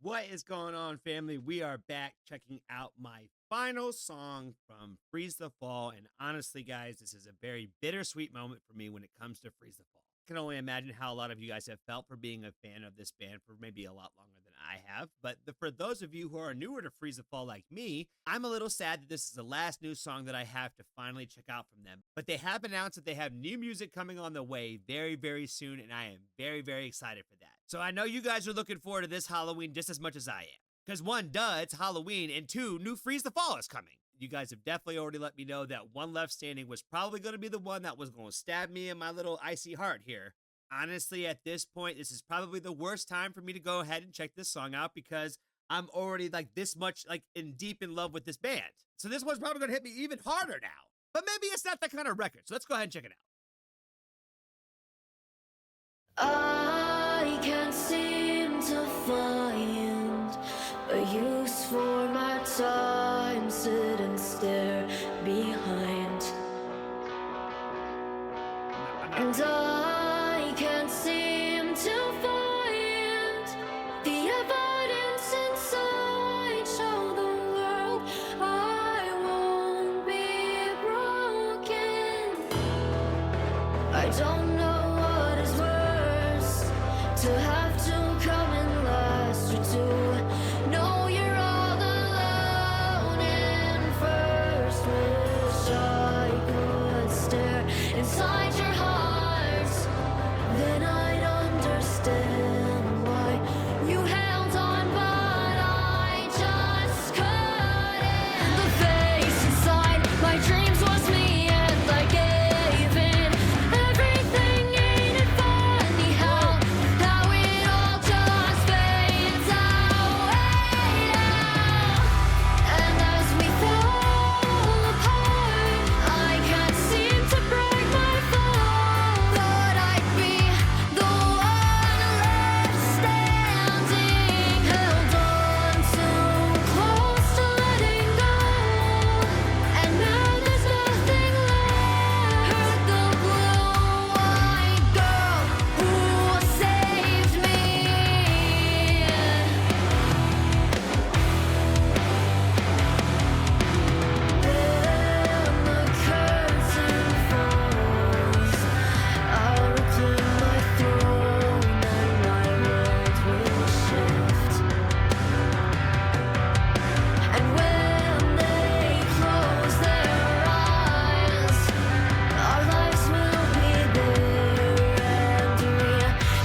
What is going on, family? We are back checking out my final song from Freeze the Fall. And honestly, guys, this is a very bittersweet moment for me when it comes to Freeze the Fall. I can only imagine how a lot of you guys have felt for being a fan of this band for maybe a lot longer than I have. But for those of you who are newer to Freeze the Fall like me, I'm a little sad that this is the last new song that I have to finally check out from them. But they have announced that they have new music coming on the way very, very soon. And I am very, very excited for that. So I know you guys are looking forward to this Halloween just as much as I am. Because one, duh, it's Halloween, and two, new Freeze the Fall is coming. You guys have definitely already let me know that One Left Standing was probably going to be the one that was going to stab me in my little icy heart here. Honestly, at this point, this is probably the worst time for me to go ahead and check this song out because I'm already like this much like deep in love with this band. So this one's probably going to hit me even harder now. But maybe it's not that kind of record. So let's go ahead and check it out. I can't seem to find a use for my time. Sit and stare behind, and I can't seem to find the evidence inside. Show the world I won't be broken. I don't know what is worse, to have to come in last, or to know you're all alone in first. Wish I could stare inside your heart, then I'd understand why you held on, but I just couldn't. The face inside my dreams was me, and I gave in everything. Ain't it funny how it all just fades away now? And as we fall apart, I can't seem to break my fall. Thought I'd be the one left standing, held on too close to letting go. And now there's nothing left. Heard the blue-eyed girl who saved me. Then the curtain falls. I'll reclaim my throne, and my world will shift. And when they close their eyes, our lives will be there, and we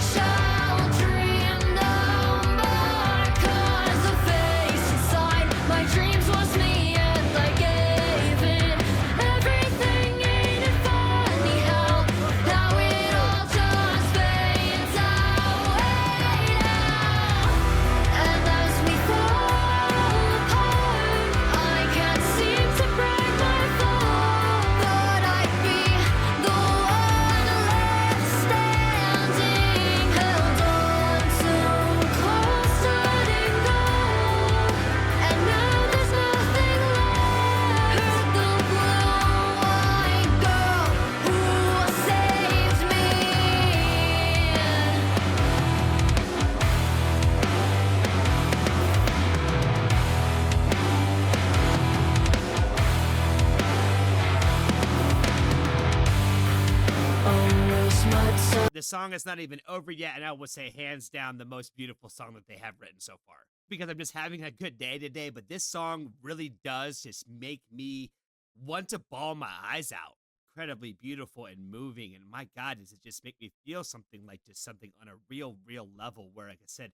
shall dream no more. 'Cause the face inside my dreams was me, and I gave in everything. Ain't it funny how it all just fades away now? And as we fall apart, I can't seem to break my fall. Thought I'd be the one left standing, held on too close to letting go. And now there's nothing left. Heard the blue-eyed girl who saved me. I'll waste my time. The song is not even over yet, and I would say hands down the most beautiful song that they have written so far. Because I'm just having a good day today, but this song really does just make me want to bawl my eyes out. Incredibly beautiful and moving, and my God, does it just make me feel something like just something on a real level where, like I said,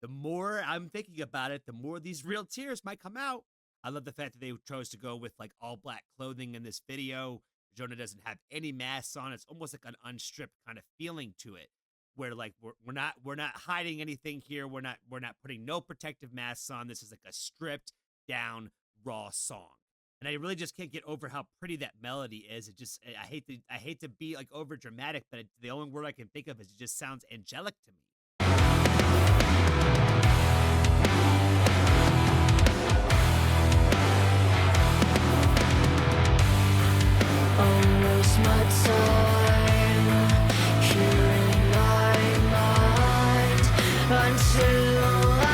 the more I'm thinking about it, the more these real tears might come out. I love the fact that they chose to go with like all black clothing in this video. Jonah doesn't have any masks on. It's almost like an unstripped kind of feeling to it, where like we're not hiding anything here. We're not putting no protective masks on. This is like a stripped down raw song. And I really just can't get over how pretty that melody is. It just I hate to be like over dramatic, but the only word I can think of is it just sounds angelic to me. I'll waste my time here in my mind until I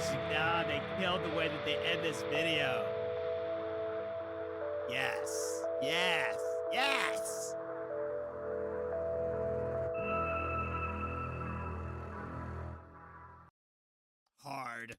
Oh, they killed the way that they end this video. Yes. Yes. Yes. Hard.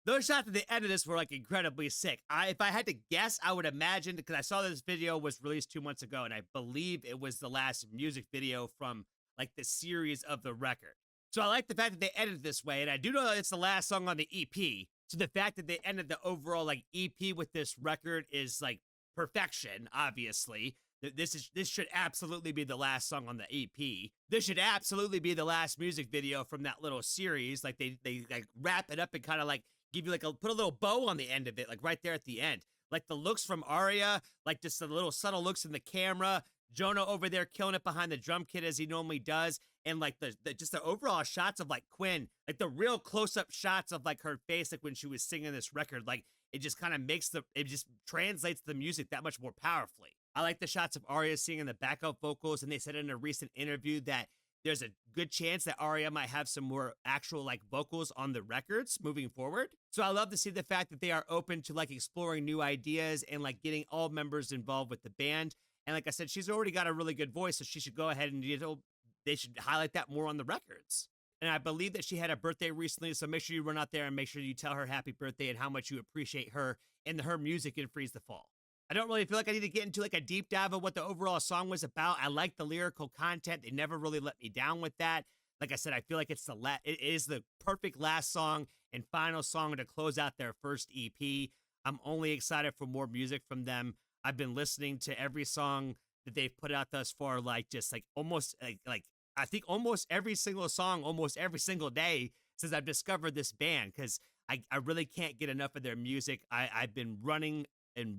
Those shots at the end of this were like incredibly sick. If I had to guess, I would imagine, because I saw this video was released 2 months ago, and I believe it was the last music video from like the series of the record. So I like the fact that they ended this way, and I do know that it's the last song on the EP. So the fact that they ended the overall like EP with this record is like perfection, obviously. This should absolutely be the last song on the EP. This should absolutely be the last music video from that little series. Like they like wrap it up and kind of like give you like put a little bow on the end of it, like right there at the end. Like the looks from Arya, like just the little subtle looks in the camera. Jonah over there killing it behind the drum kit as he normally does, and like the just the overall shots of like Quinn, like the real close up shots of like her face, like when she was singing this record, like it just kind of it just translates the music that much more powerfully. I like the shots of Arya singing the backup vocals, and they said in a recent interview that there's a good chance that Arya might have some more actual like vocals on the records moving forward. So I love to see the fact that they are open to like exploring new ideas and like getting all members involved with the band. And like I said, she's already got a really good voice, so she should go ahead and, you know, they should highlight that more on the records. And I believe that she had a birthday recently, so make sure you run out there and make sure you tell her happy birthday and how much you appreciate her and her music in Freeze the Fall. I don't really feel like I need to get into like a deep dive of what the overall song was about. I like the lyrical content. They never really let me down with that. Like I said, I feel like it is the perfect last song and final song to close out their first EP. I'm only excited for more music from them. I've been listening to every song that they've put out thus far, like just like almost like I think almost every single song, almost every single day since I've discovered this band, because I really can't get enough of their music. I've been running to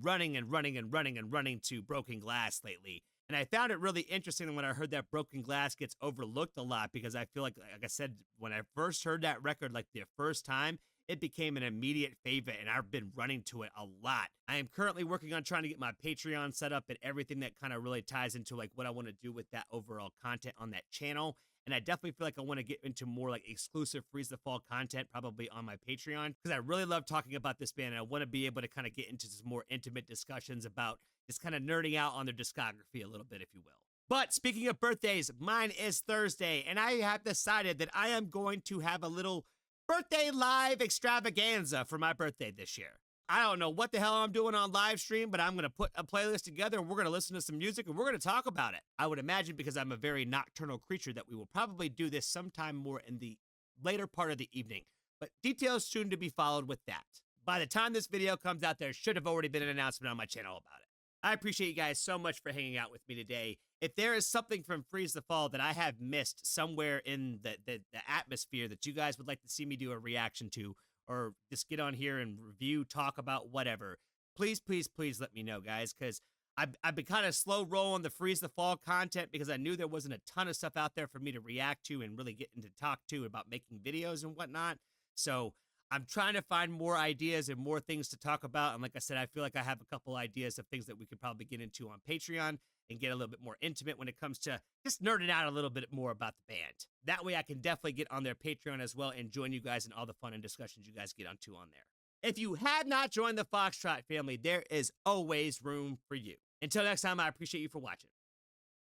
Broken Glass lately. And I found it really interesting when I heard that Broken Glass gets overlooked a lot, because I feel like I said, when I first heard that record, like the first time, it became an immediate favorite, and I've been running to it a lot. I am currently working on trying to get my Patreon set up and everything that kind of really ties into like what I want to do with that overall content on that channel. And I definitely feel like I want to get into more like exclusive Freeze the Fall content, probably on my Patreon, because I really love talking about this band, and I want to be able to kind of get into some more intimate discussions about just kind of nerding out on their discography a little bit, if you will. But speaking of birthdays, mine is Thursday, and I have decided that I am going to have a little birthday live extravaganza for my birthday this year. I don't know what the hell I'm doing on live stream, but I'm going to put a playlist together, and we're going to listen to some music, and we're going to talk about it. I would imagine, because I'm a very nocturnal creature, that we will probably do this sometime more in the later part of the evening. But details soon to be followed with that. By the time this video comes out, there should have already been an announcement on my channel about it. I appreciate you guys so much for hanging out with me today. If there is something from Freeze the Fall that I have missed somewhere in the atmosphere that you guys would like to see me do a reaction to, or just get on here and review, talk about, whatever, please, please, please let me know, guys, because I've been kind of slow rolling the Freeze the Fall content because I knew there wasn't a ton of stuff out there for me to react to and really get into talk to about making videos and whatnot. So I'm trying to find more ideas and more things to talk about. And like I said, I feel like I have a couple ideas of things that we could probably get into on Patreon and get a little bit more intimate when it comes to just nerding out a little bit more about the band. That way I can definitely get on their Patreon as well and join you guys in all the fun and discussions you guys get onto on there. If you have not joined the Foxtrot family, there is always room for you. Until next time, I appreciate you for watching.